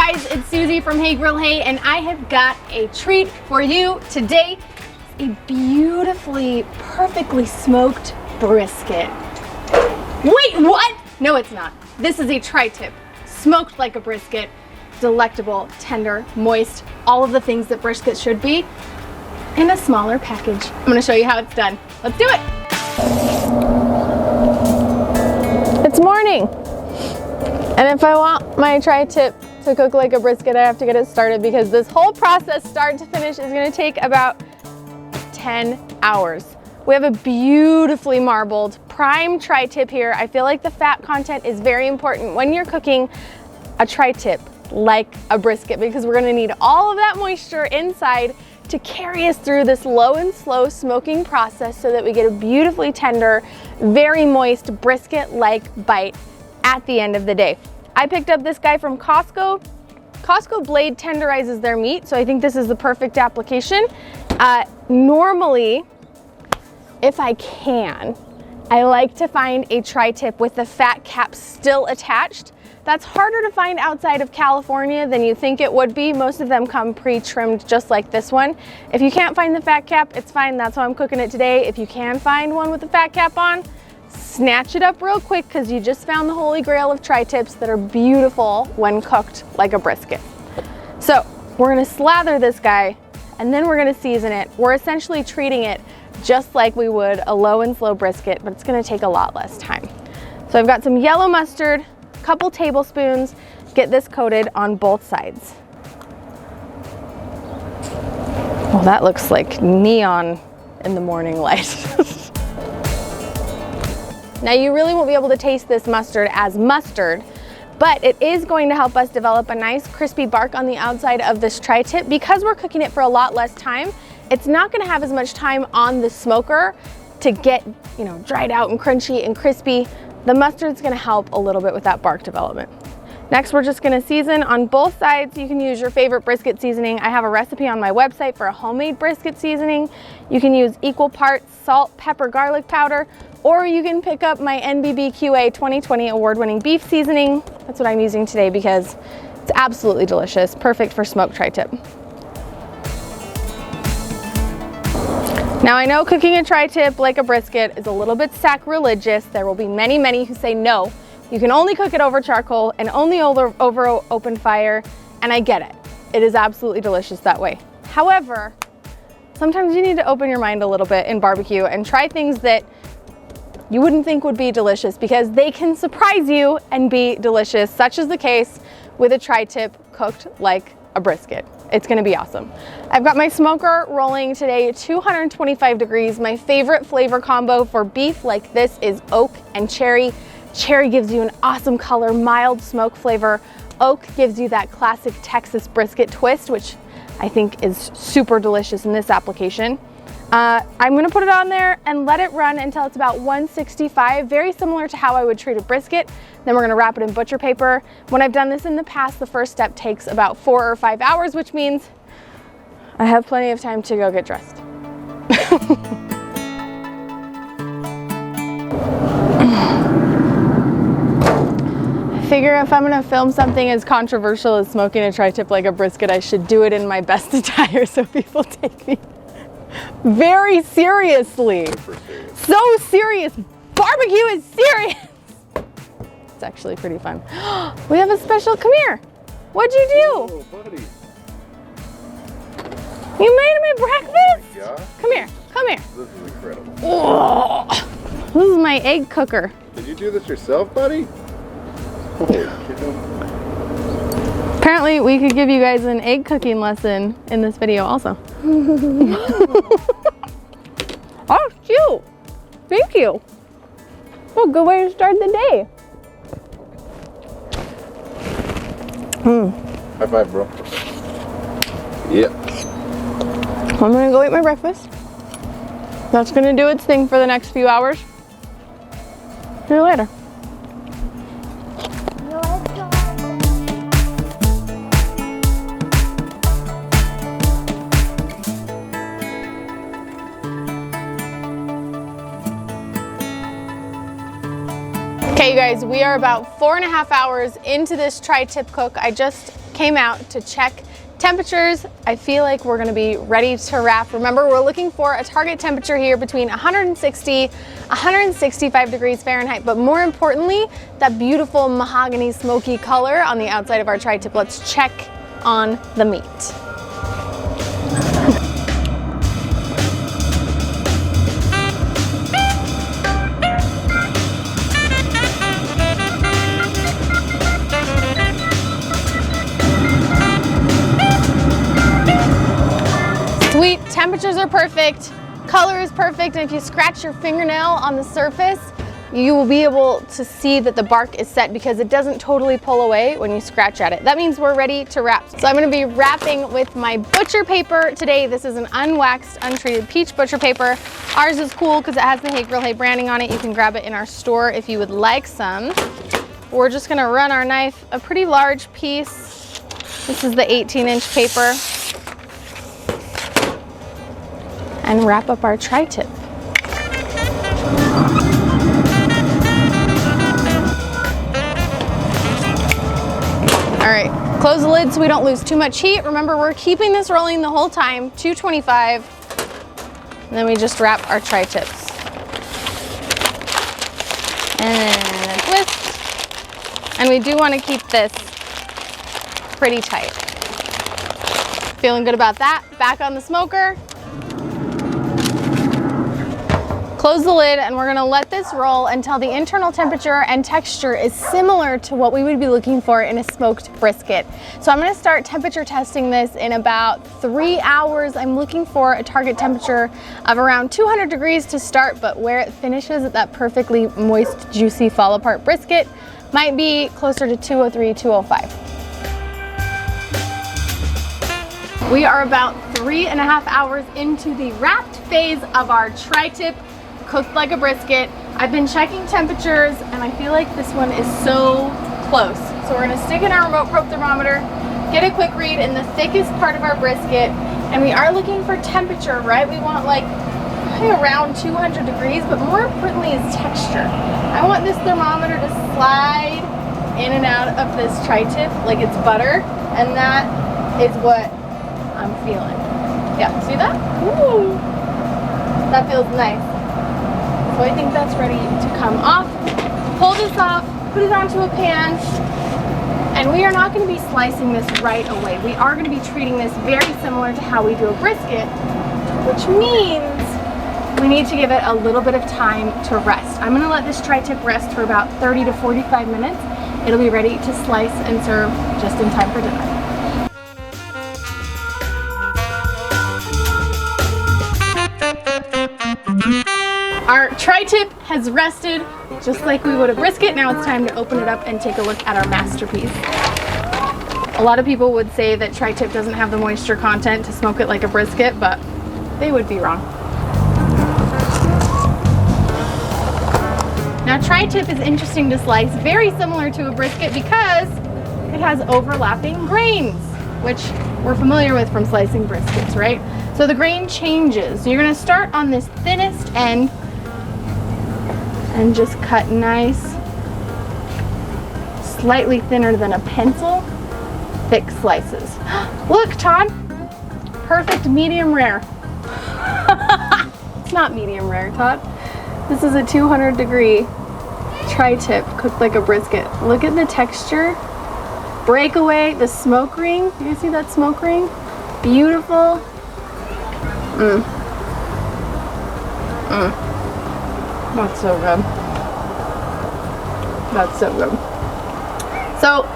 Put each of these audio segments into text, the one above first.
guys, it's Susie from Hey Grill Hey, and I have got a treat for you today. A beautifully, perfectly smoked brisket. Wait, what? No, it's not. This is a tri-tip, smoked like a brisket, delectable, tender, moist, all of the things that brisket should be, in a smaller package. I'm gonna show you how it's done. Let's do it. It's morning, and if I want my tri-tip to cook like a brisket, I have to get it started because this whole process, start to finish, is gonna take about 10 hours. We have a beautifully marbled prime tri-tip here. I feel like the fat content is very important when you're cooking a tri-tip like a brisket, because we're gonna need all of that moisture inside to carry us through this low and slow smoking process so that we get a beautifully tender, very moist brisket-like bite at the end of the day. I picked up this guy from Costco. Costco blade tenderizes their meat, so I think this is the perfect application. Normally, if I can, I like to find a tri-tip with the fat cap still attached. That's harder to find outside of California than you think it would be. Most of them come pre-trimmed just like this one. If you can't find the fat cap, it's fine. That's why I'm cooking it today. If you can find one with the fat cap on, snatch it up real quick because you just found the holy grail of tri-tips that are beautiful when cooked like a brisket. So we're gonna slather this guy and then we're gonna season it. We're essentially treating it just like we would a low and slow brisket, but it's gonna take a lot less time. So I've got some yellow mustard, a couple tablespoons, get this coated on both sides. Well, that looks like neon in the morning light. Now you really won't be able to taste this mustard as mustard, but it is going to help us develop a nice crispy bark on the outside of this tri-tip. Because we're cooking it for a lot less time, it's not gonna have as much time on the smoker to get, dried out and crunchy and crispy. The mustard's gonna help a little bit with that bark development. Next, we're just gonna season on both sides. You can use your favorite brisket seasoning. I have a recipe on my website for a homemade brisket seasoning. You can use equal parts salt, pepper, garlic powder, or you can pick up my NBBQA 2020 award-winning beef seasoning. That's what I'm using today because it's absolutely delicious, perfect for smoked tri-tip. Now I know cooking a tri-tip like a brisket is a little bit sacrilegious. There will be many, many who say no. You can only cook it over charcoal and only over open fire, and I get it. It is absolutely delicious that way. However, sometimes you need to open your mind a little bit in barbecue and try things that you wouldn't think would be delicious because they can surprise you and be delicious, such is the case with a tri-tip cooked like a brisket. It's gonna be awesome. I've got my smoker rolling today, 225 degrees. My favorite flavor combo for beef like this is oak and cherry. Cherry gives you an awesome color, mild smoke flavor. Oak gives you that classic Texas brisket twist, which I think is super delicious in this application. I'm gonna put it on there and let it run until it's about 165, very similar to how I would treat a brisket. Then we're gonna wrap it in butcher paper. When I've done this in the past, the first step takes about 4 or 5 hours, which means I have plenty of time to go get dressed. I figure if I'm gonna film something as controversial as smoking a tri-tip like a brisket, I should do it in my best attire so people take me very seriously. So serious. Barbecue is serious. It's actually pretty fun. We have a special, come here. What'd you do? Oh, buddy. You made me breakfast? Oh my God. Come here, come here. This is incredible. Oh, this is my egg cooker. Did you do this yourself, buddy? Holy cow. Apparently we could give you guys an egg cooking lesson in this video also. Oh, cute. Thank you. Oh, good way to start the day. High five, bro. Yeah. I'm gonna go eat my breakfast. That's gonna do its thing for the next few hours. See you later. Okay, you guys, we are about 4.5 hours into this tri-tip cook. I just came out to check temperatures. I feel like we're gonna be ready to wrap. Remember, we're looking for a target temperature here between 160, 165 degrees Fahrenheit, but more importantly, that beautiful mahogany smoky color on the outside of our tri-tip. Let's check on the meat. Sweet, temperatures are perfect, color is perfect, and if you scratch your fingernail on the surface, you will be able to see that the bark is set because it doesn't totally pull away when you scratch at it. That means we're ready to wrap. So I'm gonna be wrapping with my butcher paper today. This is an unwaxed, untreated peach butcher paper. Ours is cool because it has the Hey Grill Hey branding on it. You can grab it in our store if you would like some. We're just gonna run our knife a pretty large piece. This is the 18-inch paper. And wrap up our tri-tip. All right, close the lid so we don't lose too much heat. Remember, we're keeping this rolling the whole time, 225. And then we just wrap our tri-tips. And a twist. And we do want to keep this pretty tight. Feeling good about that. Back on the smoker. Close the lid, and we're gonna let this roll until the internal temperature and texture is similar to what we would be looking for in a smoked brisket. So I'm gonna start temperature testing this in about 3 hours. I'm looking for a target temperature of around 200 degrees to start, but where it finishes at that perfectly moist, juicy, fall apart brisket might be closer to 203, 205. We are about 3.5 hours into the wrapped phase of our tri-tip, cooked like a brisket. I've been checking temperatures and I feel like this one is so close. So we're gonna stick in our remote probe thermometer, get a quick read in the thickest part of our brisket, and we are looking for temperature, right? We want like around 200 degrees, but more importantly is texture. I want this thermometer to slide in and out of this tri-tip like it's butter, and that is what I'm feeling. Yeah, see that? Ooh, that feels nice. So I think that's ready to come off. Pull this off, put it onto a pan, and we are not going to be slicing this right away. We are going to be treating this very similar to how we do a brisket, which means we need to give it a little bit of time to rest. I'm going to let this tri-tip rest for about 30 to 45 minutes. It'll be ready to slice and serve just in time for dinner. Our tri-tip has rested just like we would a brisket. Now it's time to open it up and take a look at our masterpiece. A lot of people would say that tri-tip doesn't have the moisture content to smoke it like a brisket, but they would be wrong. Now tri-tip is interesting to slice, very similar to a brisket because it has overlapping grains, which we're familiar with from slicing briskets, right? So the grain changes. So you're gonna start on this thinnest end and just cut nice, slightly thinner than a pencil, thick slices. Look, Todd, perfect medium rare. It's not medium rare, Todd. This is a 200 degree tri-tip cooked like a brisket. Look at the texture. Break away the smoke ring. You see that smoke ring? Beautiful. That's so good. That's so good. So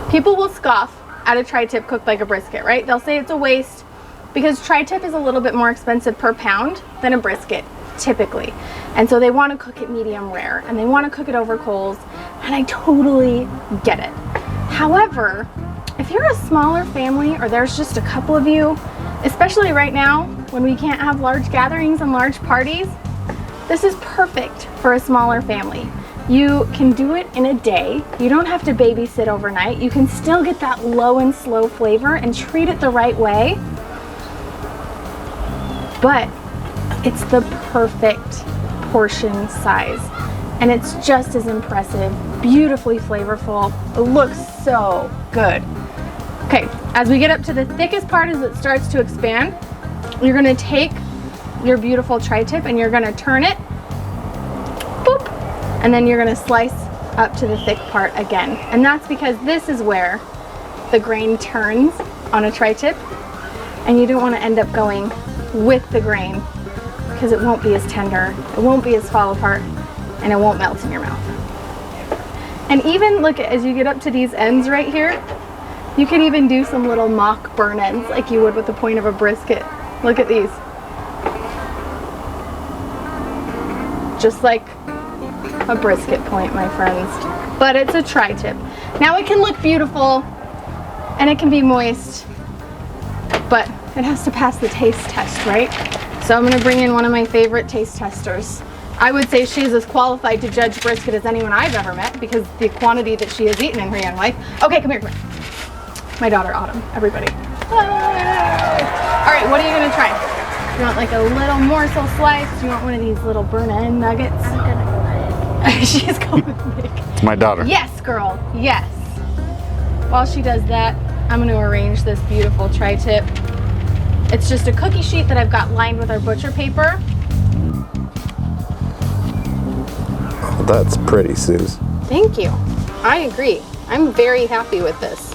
people will scoff at a tri-tip cooked like a brisket, right? They'll say it's a waste because tri-tip is a little bit more expensive per pound than a brisket typically. And so they want to cook it medium rare and they want to cook it over coals, and I totally get it. However, if you're a smaller family or there's just a couple of you, especially right now when we can't have large gatherings and large parties, this is perfect for a smaller family. You can do it in a day. You don't have to babysit overnight. You can still get that low and slow flavor and treat it the right way. But it's the perfect portion size. and it's just as impressive, beautifully flavorful. It looks so good. Okay, as we get up to the thickest part as it starts to expand, you're gonna take your beautiful tri-tip and you're gonna turn it, boop, and then you're gonna slice up to the thick part again. And that's because this is where the grain turns on a tri-tip, and you don't wanna end up going with the grain because it won't be as tender, it won't be as fall apart, and it won't melt in your mouth. And even look, as you get up to these ends right here, you can even do some little mock burn ends like you would with the point of a brisket. Look at these. Just like a brisket point, my friends. But it's a tri-tip. Now it can look beautiful and it can be moist, but it has to pass the taste test, right? So I'm gonna bring in one of my favorite taste testers. I would say she's as qualified to judge brisket as anyone I've ever met because the quantity that she has eaten in her young life. Okay, come here, come here. My daughter Autumn, everybody. Hi. All right, what are you gonna try? You want like a little morsel slice? You want one of these little burn end nuggets? I'm gonna go ahead. She's going with Nick. It's my daughter. Yes, girl, yes. While she does that, I'm gonna arrange this beautiful tri-tip. It's just a cookie sheet that I've got lined with our butcher paper. Oh, that's pretty, Suze. Thank you. I agree. I'm very happy with this.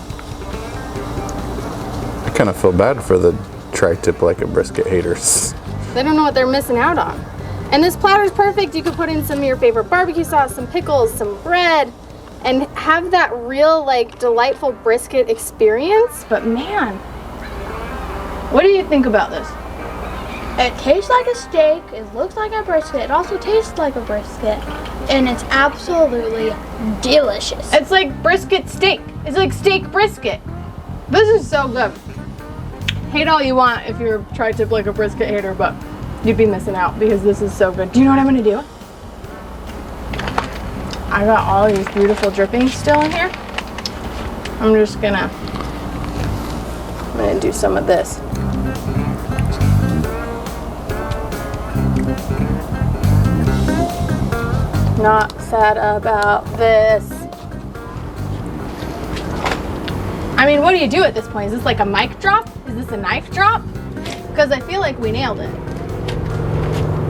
I kind of feel bad for the tri-tip like a brisket haters. They don't know what they're missing out on. And this platter's perfect. You could put in some of your favorite barbecue sauce, some pickles, some bread, and have that real, like, delightful brisket experience. But man, what do you think about this? It tastes like a steak, it looks like a brisket, it also tastes like a brisket, and it's absolutely delicious. It's like brisket steak. It's like steak brisket. This is so good. Hate all you want if you're tri-tip like a brisket hater, but you'd be missing out because this is so good. Do you know what I'm gonna do? I got all these beautiful drippings still in here. I'm gonna do some of this. Not sad about this. I mean, what do you do at this point? Is this like a mic drop? Is this a knife drop? Because I feel like we nailed it.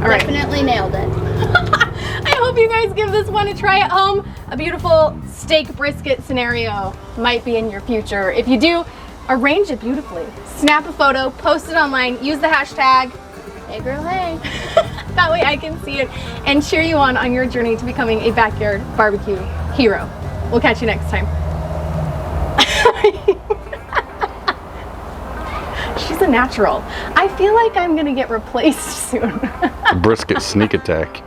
All right. Definitely nailed it. I hope you guys give this one a try at home. A beautiful steak brisket scenario might be in your future. If you do, arrange it beautifully. Snap a photo, post it online, use the hashtag Hey girl, hey. that way I can see it and cheer you on your journey to becoming a backyard barbecue hero. We'll catch you next time. She's a natural. I feel like I'm gonna get replaced soon. Brisket sneak attack.